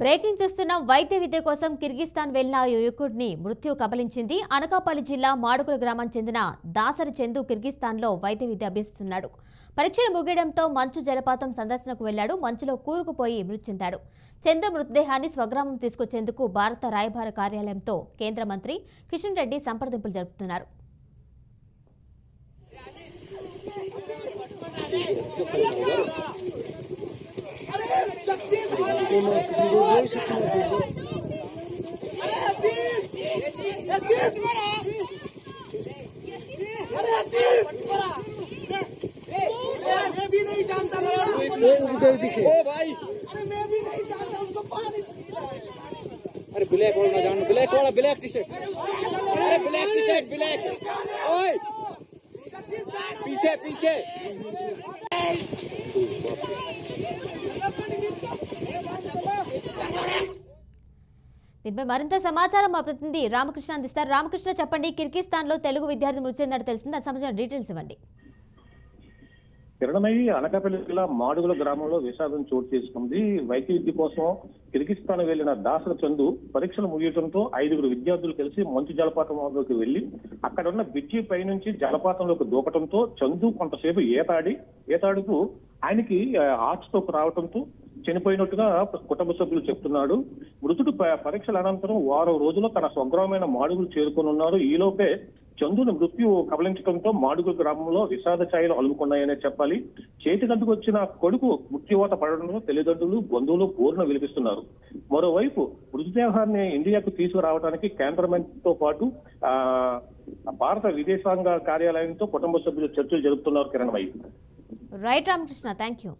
Breaking చూస్తున్న వైద్య విద్య కోసం కిర్గిస్తాన్ వెళ్లిన యువకుడిని మృత్యు కబలించింది. అనకాపల్లి జిల్లా మాడుగుల గ్రామానికి చెందిన దాసరి చందు కిర్గిస్తాన్లో వైద్య విద్య అభ్యసిస్తున్నాడు. పరీక్షలు ముగియడంతో మంచు జలపాతం సందర్శనకు వెళ్లాడు. మంచులో కూరుకుపోయి మృతి చెందాడు. చందు మృతదేహాన్ని స్వగ్రామం తీసుకొచ్చేందుకు భారత రాయబార కార్యాలయంతో కేంద్ర మంత్రి కిషన్ రెడ్డి సంప్రదింపులు జరుపుతున్నారు. अरे ब्लैक वाला ना जान, ब्लैक वाला ब्लैक टी शर्ट, अरे ब्लैक टी शर्ट ब्लैक, ओए पीछे पीछे దీనిపై మరింత సమాచారం మా ప్రతినిధి రామకృష్ణ అందిస్తారు. రామకృష్ణ, చెప్పండి, కిర్గిస్తాన్ లో తెలుగు విద్యార్థి మృతి చెందినట్టు తెలిసింది. దానికి సంబంధించిన డీటెయిల్స్ ఇవ్వండి. కిరణమయ్యి అనకాపల్లి జిల్లా మాడుగుల గ్రామంలో విషాదం చోటు చేసుకుంది. వైద్య విద్య కోసం కిర్గిస్తాన్ వెళ్లిన దాసర చందు పరీక్షలు ముగియడంతో 5 విద్యార్థులు కలిసి మంచు జలపాతంలోకి వెళ్లి అక్కడ ఉన్న బ్రిడ్జి పై నుంచి జలపాతంలోకి దూకటంతో చందు కొంతసేపు ఈతాడుతూ ఆయనకి ఆర్ట్స్తో రావడంతో చనిపోయినట్టుగా కుటుంబ సభ్యులు చెప్తున్నాడు. మృతుడు పరీక్షల అనంతరం వారం రోజుల్లో తన స్వగ్రామైన మాడుగులు చేరుకొని ఉన్నారు. ఈలోపే చందుని మృత్యు కబలించడంతో మాడుగుల గ్రామంలో విషాద ఛాయలు అలుముకున్నాయనే చెప్పాలి. చేతికందుకు వచ్చిన కొడుకు మృత్యువాత పడడంలో తల్లిదండ్రులు, బంధువులు పూర్ణ విలిపిస్తున్నారు. మరోవైపు మృతదేహాన్ని ఇండియాకు తీసుకురావడానికి కేంద్ర మంత్రితో పాటు భారత విదేశాంగ కార్యాలయంతో కుటుంబ సభ్యులు చర్చలు జరుపుతున్నారు. కిరణమయ్యి. Right Ramakrishna, thank you.